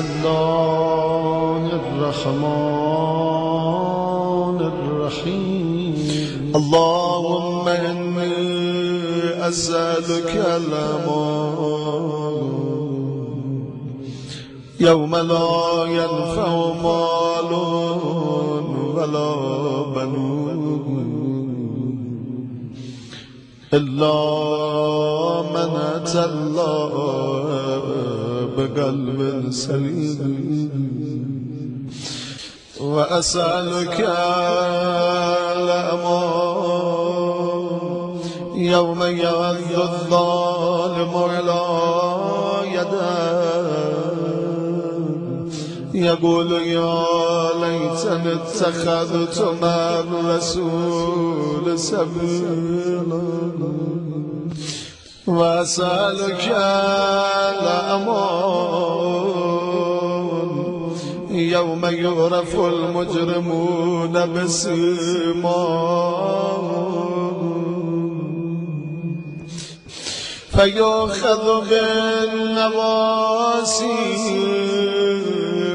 الله الرحمن الرحيم اللهم إني أسألك الأمان يوم لا ينفع مال ولا بنون إلا من أتى الله بقلب سليم وأسألك الأمان يوم يعض الظالم على يديه يقول يا ليتني اتخذت مع الرسول سبيلا وأسألك الأمان يوم يعرف المجرمون بسيماهم فيؤخذ بالنواسي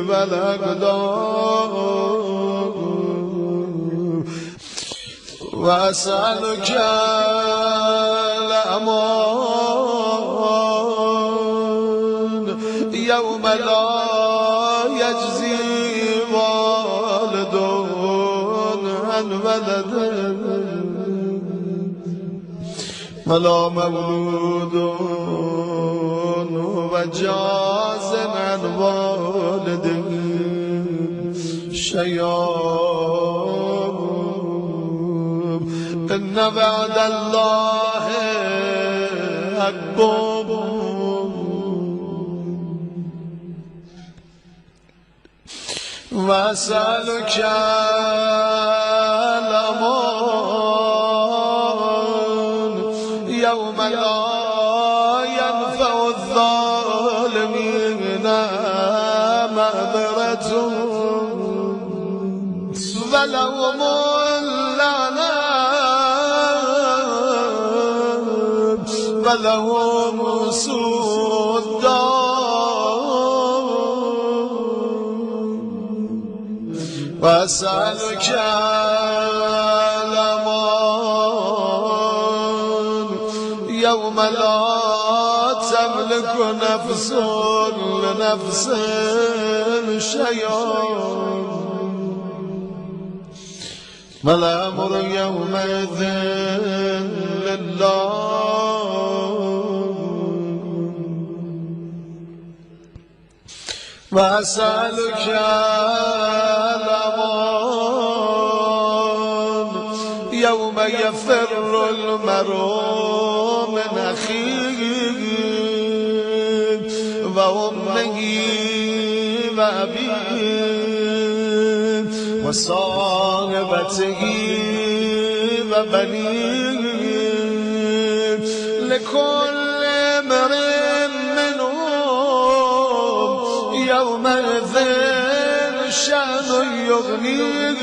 والأقدام وأسألك الأمان يوم لا يجزي والد عن ولده ولا مولود وجاز عن والده شيئا إن وعد الله حق وأسألك الأمان يوم لا ينفع الظالمين معذرتهم ولهم اللعنة ولهم سوء الدار وأسألك الأمان يوم لا تملك نفس لنفس شيئا والأمر يومئذ لله وأسألك الأمان يوم يفر المرء من أخيه وأمه وأبيه وصاحبته وبنيه لكل امرئ منهم يومئذ شأن يغنيه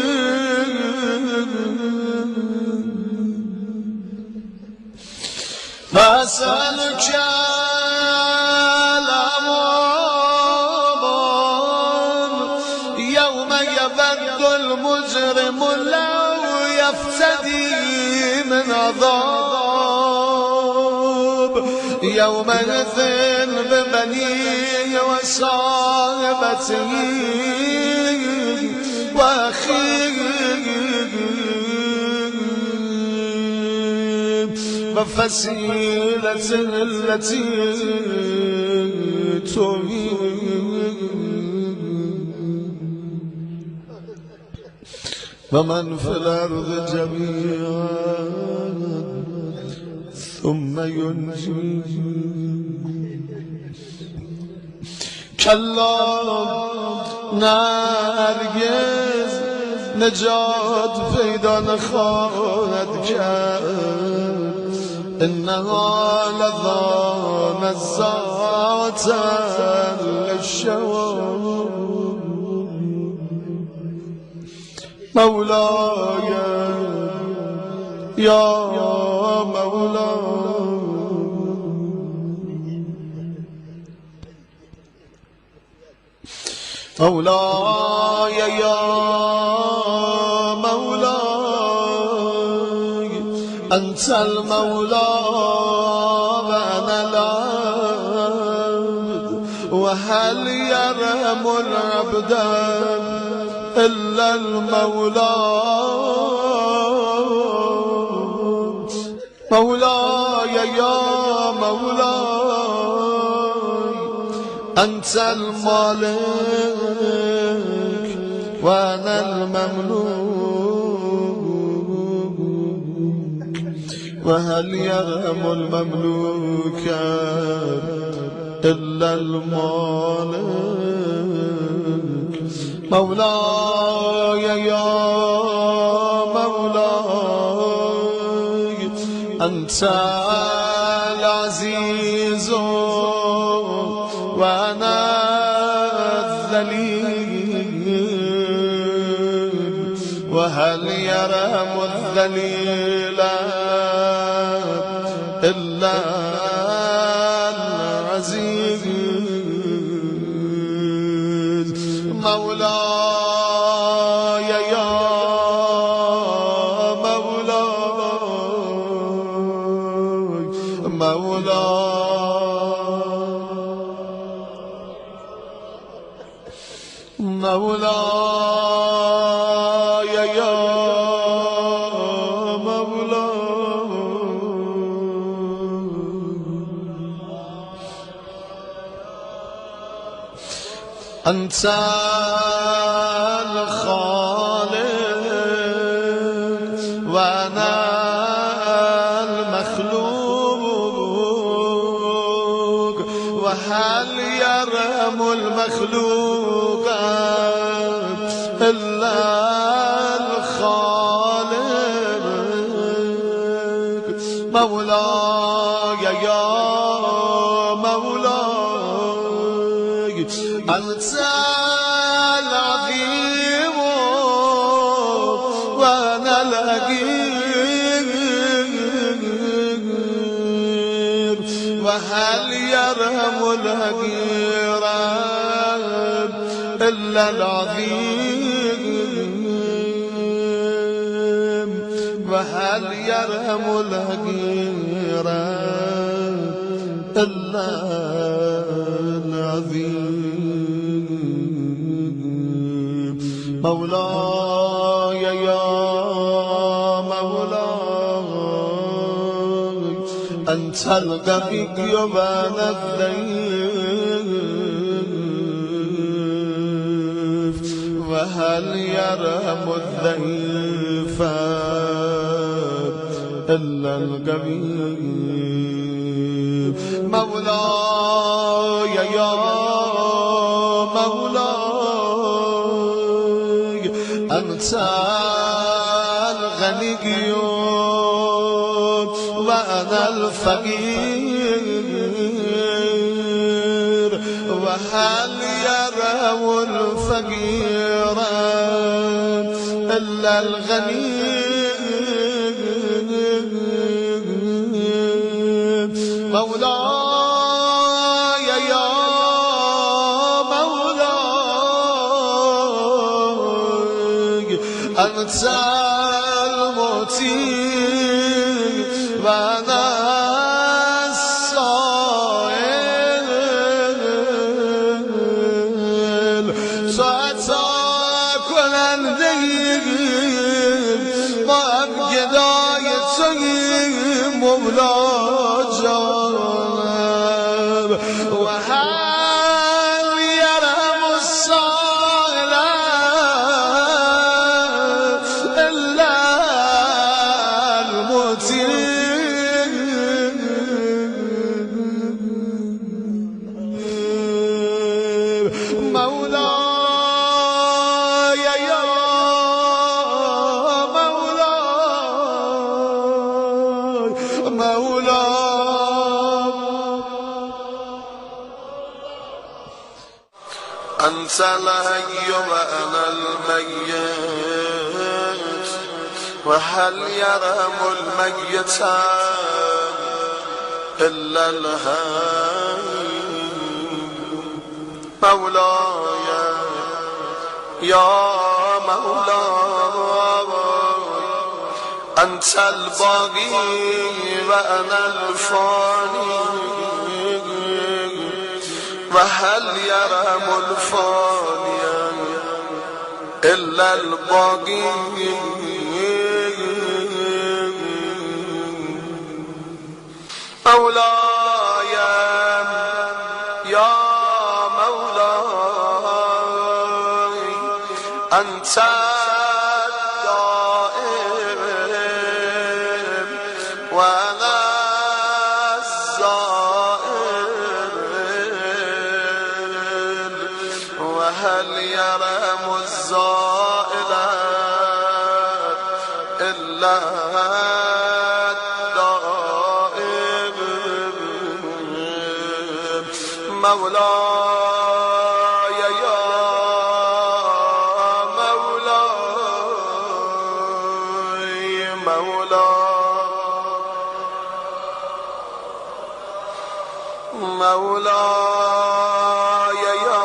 فأسألك الأمان يوم يبد المجرم لو يفتدي من عذاب يومئذ ببنيه وصاحبته وأخيه وفصيلة التي تؤويه ومن في الأرض جميعا ثم ينجيه كلا نرگز نجات پیدا نخواهد کرد إنها لظى نزاعة للشوى مولاي يا مولاي مولاي يا مولاي أنت المولى وأنا العبد وهل يرحم العبد إلا المولى مولاي يا مولاي أنت المالك وأنا المملوك وهل يرحم المملوك إلا المالك مولاي يا مولاي أنت العزيز وأنا الذليل وهل يرحم الذليل إلا العزيز مولاي يا مولاي مولاي يا مولاي أنت الخالق وأنا المخلوق وهل يرحم المخلوق إلا الخالق مولاي يا مولاي أنت العظيم وأنا الهجير وهل يرحم الهجير إلا العظيم وهل يرحم الهجير إلا العظيم مولاي يا مولاي أنت القوي وأنا الضعيف وهل يرحم الضعيف إلا القوي مولاي يا مولاي أنت الغني وأنا الفقير وهل يرحم الفقير إلا الغني مولاي يا مولاي أنت المعطي وأنا السائل سأتاك ولنديك ما أبقدايتك مولاي وهل يرحم السائل إلا المعطي مولاي يا مولاي أنت الحي وأنا الميت وهل يرحم الميت إلا الحي مولاي يا مولاي أنت الباقي وأنا الفاني وهل يرم الفاني إلا الباقي مولاي يا مولاي أنت الدائم وأنا الزائر وهل يرم الزائل إلا مولاي يا مولاي مولاي يا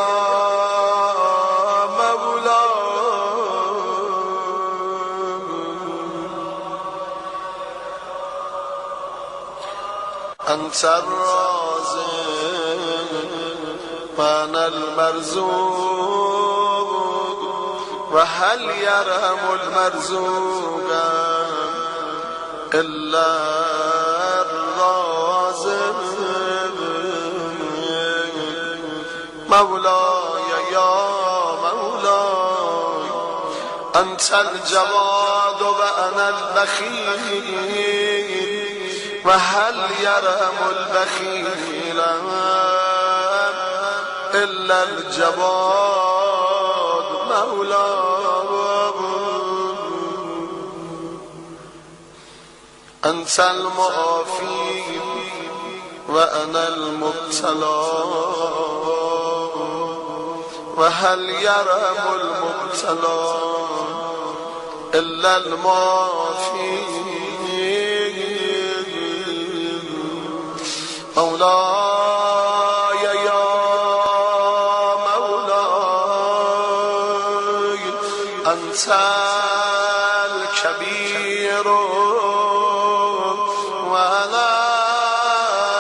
مولاي أنت الرازق وأنا المرزوق وهل يرم المرزوق إلا الرازق مولاي يا مولاي أنت الجواد وأنا البخيل وهل يرم البخيل إلا الجواد مولاي أنت المعافي وأنا المبتلى وهل يرم المبتلى إلا المعافي مولاي يا مولاي أنت الكبير وأنا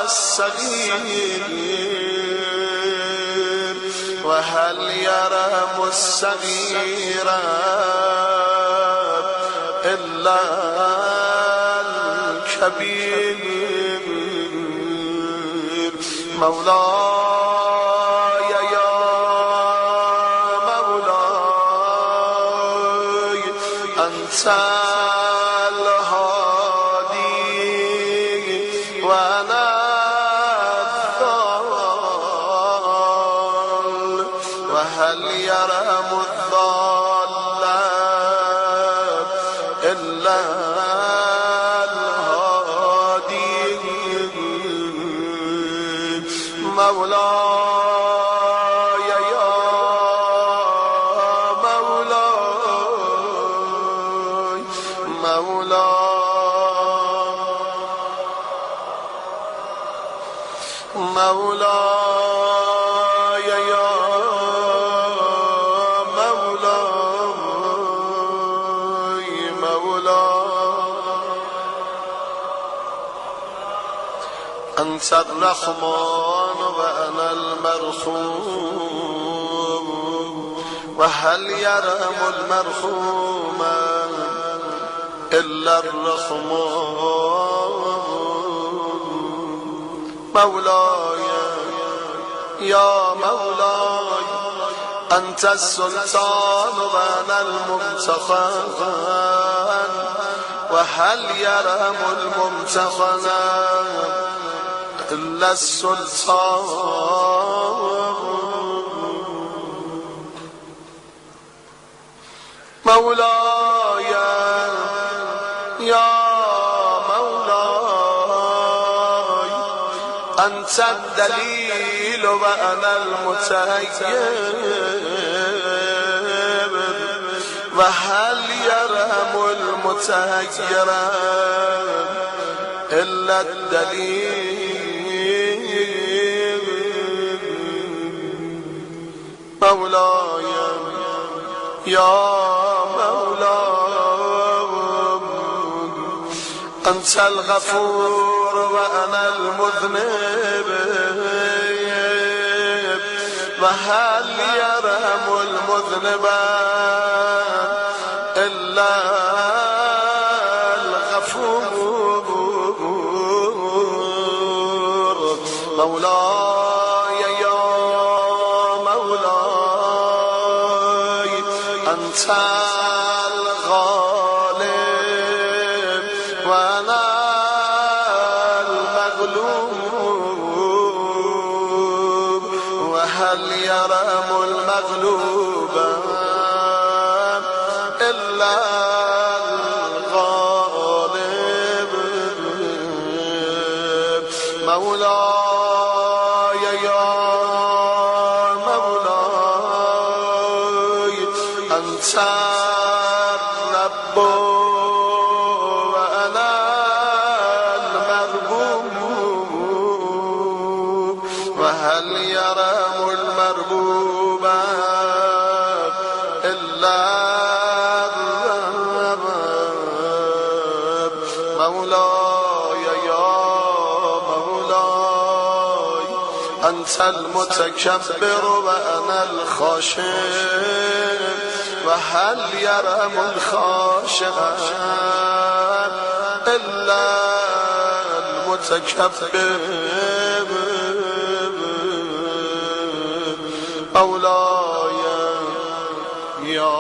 الصغير وهل يرم الصغير إلا الكبير مولاي يا مولاي أنت الهادي وأنا الضال وهل يرم الضال إلا مولاي يا مولاي مولاي يا مولاي أنت الرحمن وأنا المرحوم وهل يرم المرحوم إلا الرحمن مولاي يا مولاي أنت السلطان وأنا الممتحن وهل يرم الممتحن إلا السلطان مولاي يا مولاي أنت الدليل وأنا المتيب وهل يرم المتير إلا الدليل مولاي يا مولاي أنت الغفور وأنا المذنب وهل يرحم المذنب إلا الغفور مولاي يا مولاي أنت الغالب وأنا المغلوب وهل يرحم المغلوب إلا الغالب مولاي يا مولاي أنت الرب وأنا المربوب وهل يرحم المربوب إلا الرب مولاي يا مولاي أنت المتكبر وأنا الخاشع وهل يرحم الخاشع إلا المتكبر مولاي يا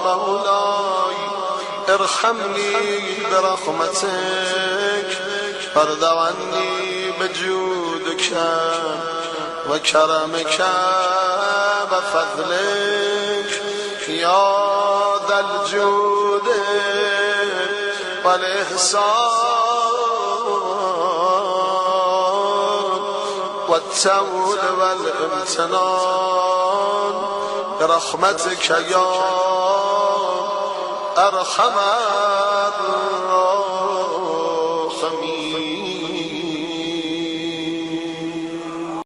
مولاي ارحمني برحمتك وارض عني بجودك وكرمك وفضلك يا ذا الجود والإحسان والتول والامتنان برحمتك يا أرحم